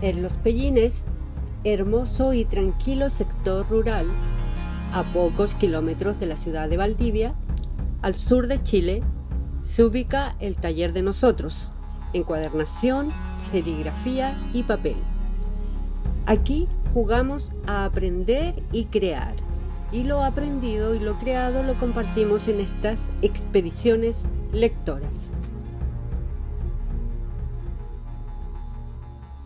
En Los Pellines, hermoso y tranquilo sector rural, a pocos kilómetros de la ciudad de Valdivia, al sur de Chile, se ubica el Taller de Nosotros, encuadernación, serigrafía y papel. Aquí jugamos a aprender y crear, y lo aprendido y lo creado lo compartimos en estas expediciones lectoras.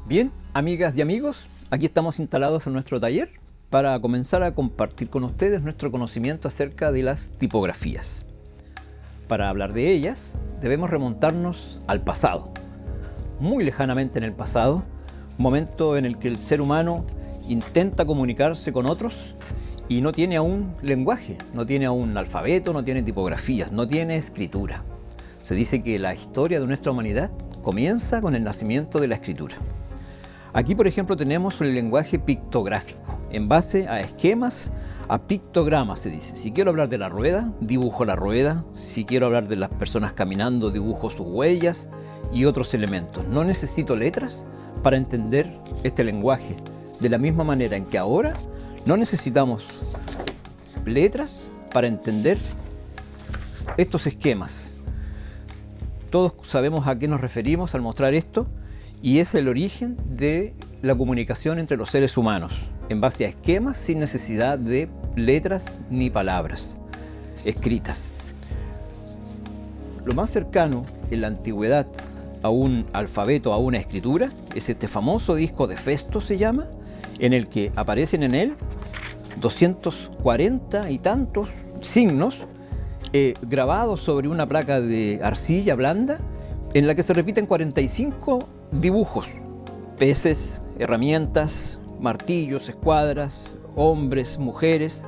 Bien, amigas y amigos, aquí estamos instalados en nuestro taller para comenzar a compartir con ustedes nuestro conocimiento acerca de las tipografías. Para hablar de ellas, debemos remontarnos al pasado, muy lejanamente en el pasado, momento en el que el ser humano intenta comunicarse con otros y no tiene aún lenguaje, no tiene aún alfabeto, no tiene tipografías, no tiene escritura. Se dice que la historia de nuestra humanidad comienza con el nacimiento de la escritura. Aquí, por ejemplo, tenemos el lenguaje pictográfico, en base a esquemas, a pictogramas se dice. Si quiero hablar de la rueda, dibujo la rueda. Si quiero hablar de las personas caminando, dibujo sus huellas y otros elementos. No necesito letras para entender este lenguaje. De la misma manera en que ahora no necesitamos letras para entender estos esquemas. Todos sabemos a qué nos referimos al mostrar esto, y es el origen de la comunicación entre los seres humanos, en base a esquemas sin necesidad de letras ni palabras escritas. Lo más cercano en la antigüedad a un alfabeto, a una escritura, es este famoso disco de Festo, se llama, en el que aparecen en él 240 y tantos signos grabados sobre una placa de arcilla blanda, en la que se repiten 45 dibujos: peces, herramientas, martillos, escuadras, hombres, mujeres,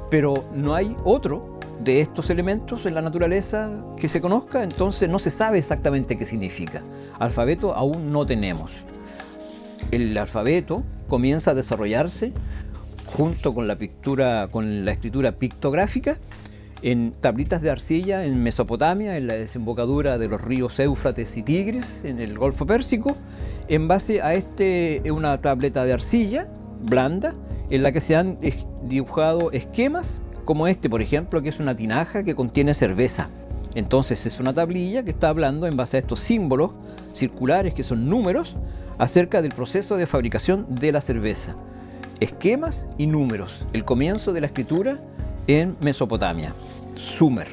pero no hay otro de estos elementos en la naturaleza que se conozca, entonces no se sabe exactamente qué significa. Alfabeto aún no tenemos. El alfabeto comienza a desarrollarse junto con la escritura pictográfica en tablitas de arcilla en Mesopotamia, en la desembocadura de los ríos Éufrates y Tigris, en el Golfo Pérsico, en base a una tableta de arcilla blanda en la que se han dibujado esquemas como este, por ejemplo, que es una tinaja que contiene cerveza. Entonces es una tablilla que está hablando en base a estos símbolos circulares que son números acerca del proceso de fabricación de la cerveza. Esquemas y números, el comienzo de la escritura en Mesopotamia, Sumer,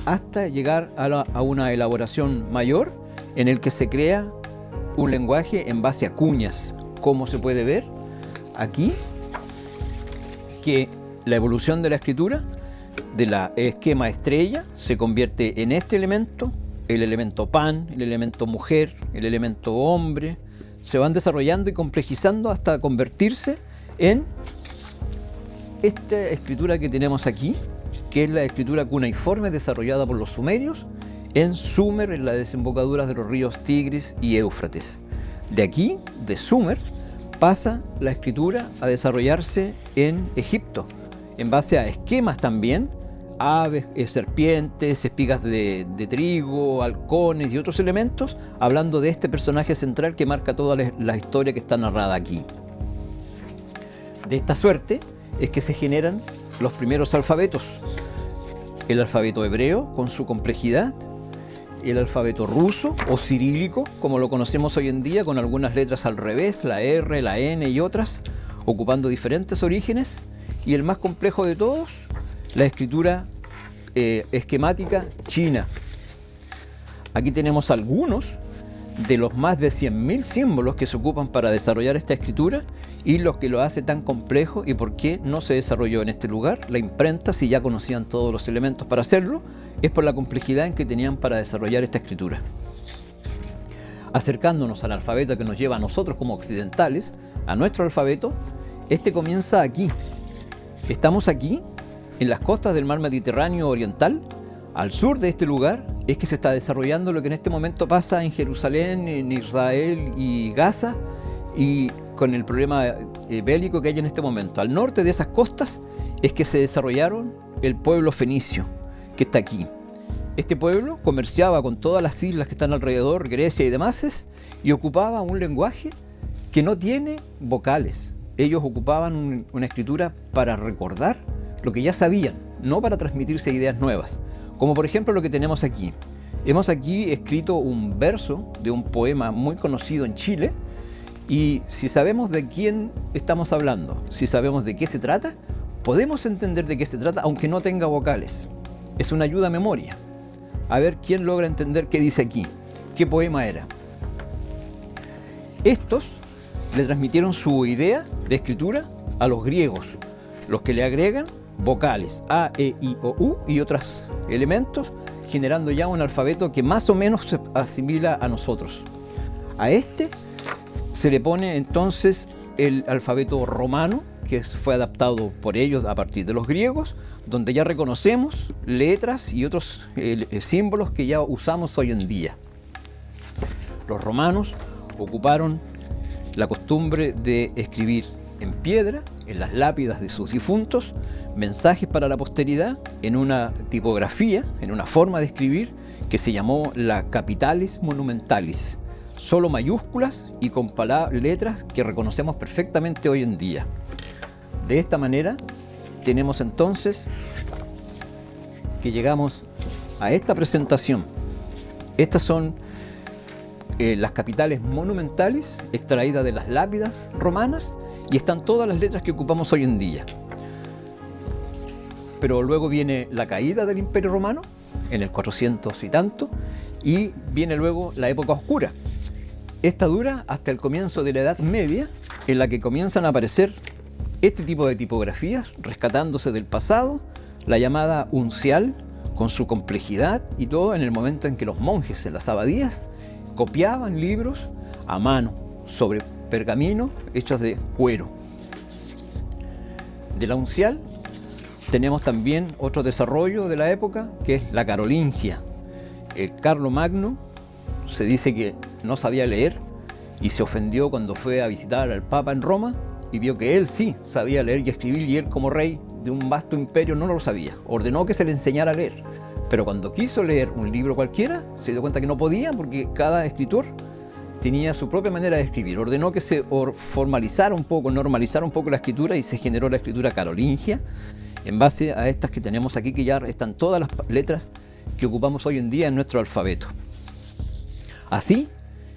hasta llegar a una elaboración mayor en el que se crea un lenguaje en base a cuñas, como se puede ver aquí, que la evolución de la escritura de la esquema estrella se convierte en este elemento, el elemento pan, el elemento mujer, el elemento hombre, se van desarrollando y complejizando hasta convertirse en esta escritura que tenemos aquí, que es la escritura cuneiforme desarrollada por los sumerios en Sumer, en las desembocaduras de los ríos Tigris y Éufrates. De aquí, de Sumer, pasa la escritura a desarrollarse en Egipto, en base a esquemas también, aves, serpientes, espigas de trigo, halcones y otros elementos, hablando de este personaje central que marca toda la historia que está narrada aquí. De esta suerte es que se generan los primeros alfabetos: el alfabeto hebreo con su complejidad, el alfabeto ruso o cirílico, como lo conocemos hoy en día, con algunas letras al revés, la R, la N y otras, ocupando diferentes orígenes, y el más complejo de todos, la escritura esquemática china. Aquí tenemos algunos de los más de 100.000 símbolos que se ocupan para desarrollar esta escritura y lo que lo hace tan complejo y por qué no se desarrolló en este lugar. La imprenta, si ya conocían todos los elementos para hacerlo, es por la complejidad en que tenían para desarrollar esta escritura. Acercándonos al alfabeto que nos lleva a nosotros como occidentales, a nuestro alfabeto, este comienza aquí. Estamos aquí, en las costas del mar Mediterráneo oriental. Al sur de este lugar es que se está desarrollando lo que en este momento pasa en Jerusalén, en Israel y Gaza, y con el problema bélico que hay en este momento. Al norte de esas costas es que se desarrollaron el pueblo fenicio, que está aquí. Este pueblo comerciaba con todas las islas que están alrededor, Grecia y demás, y ocupaba un lenguaje que no tiene vocales. Ellos ocupaban una escritura para recordar lo que ya sabían, no para transmitirse ideas nuevas. Como por ejemplo lo que tenemos aquí. Hemos aquí escrito un verso de un poema muy conocido en Chile, y si sabemos de quién estamos hablando, si sabemos de qué se trata, podemos entender de qué se trata aunque no tenga vocales. Es una ayuda a memoria. A ver quién logra entender qué dice aquí, qué poema era. Estos le transmitieron su idea de escritura a los griegos, los que le agregan vocales A, E, I, O, U y otros elementos, generando ya un alfabeto que más o menos se asimila a nosotros. A este se le pone entonces el alfabeto romano, que fue adaptado por ellos a partir de los griegos, donde ya reconocemos letras y otros símbolos que ya usamos hoy en día. Los romanos ocuparon la costumbre de escribir en piedra, en las lápidas de sus difuntos, mensajes para la posteridad en una tipografía, en una forma de escribir que se llamó la Capitalis Monumentalis, solo mayúsculas y con letras que reconocemos perfectamente hoy en día. De esta manera tenemos entonces que llegamos a esta presentación. Estas son las capitales monumentales extraídas de las lápidas romanas, y están todas las letras que ocupamos hoy en día. Pero luego viene la caída del Imperio Romano en el 400 y tanto, y viene luego la época oscura. Esta dura hasta el comienzo de la Edad Media, en la que comienzan a aparecer este tipo de tipografías, rescatándose del pasado, la llamada uncial, con su complejidad y todo, en el momento en que los monjes en las abadías copiaban libros a mano sobre pergaminos hechos de cuero. De la uncial tenemos también otro desarrollo de la época, que es la carolingia. Carlomagno se dice que no sabía leer y se ofendió cuando fue a visitar al Papa en Roma y vio que él sí sabía leer y escribir, y él, como rey de un vasto imperio, no lo sabía. Ordenó que se le enseñara a leer, pero cuando quiso leer un libro cualquiera se dio cuenta que no podía, porque cada escritor tenía su propia manera de escribir. Ordenó que se formalizara un poco, normalizara un poco la escritura, y se generó la escritura carolingia en base a estas que tenemos aquí, que ya están todas las letras que ocupamos hoy en día en nuestro alfabeto. Así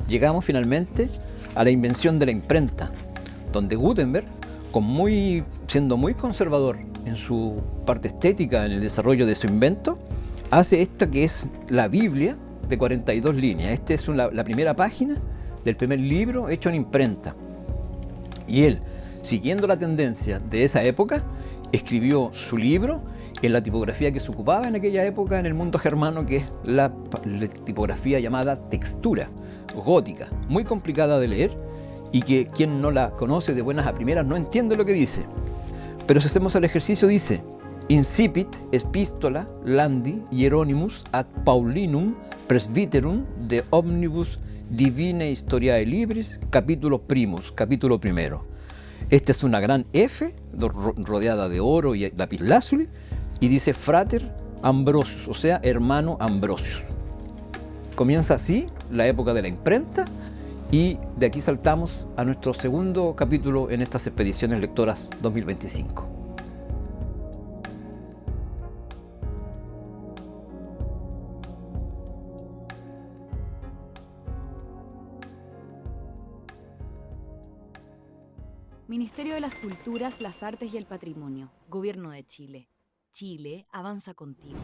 llegamos finalmente a la invención de la imprenta, donde Gutenberg, siendo muy conservador en su parte estética, en el desarrollo de su invento, hace esta que es la Biblia de 42 líneas. Esta es la primera página del primer libro hecho en imprenta. Y él, siguiendo la tendencia de esa época, escribió su libro en la tipografía que se ocupaba en aquella época en el mundo germano, que es la tipografía llamada textura, gótica, muy complicada de leer, y que quien no la conoce de buenas a primeras no entiende lo que dice. Pero si hacemos el ejercicio, dice: Incipit epistola landi Hieronymus ad Paulinum presbyterum de omnibus divinae historiae libris, capítulo primus, capítulo primero. Esta es una gran F rodeada de oro y lapislázuli, y dice Frater Ambrosius, o sea, hermano Ambrosius. Comienza así la época de la imprenta, y de aquí saltamos a nuestro segundo capítulo en estas expediciones lectoras 2025. Ministerio de las Culturas, las Artes y el Patrimonio. Gobierno de Chile. Chile avanza contigo.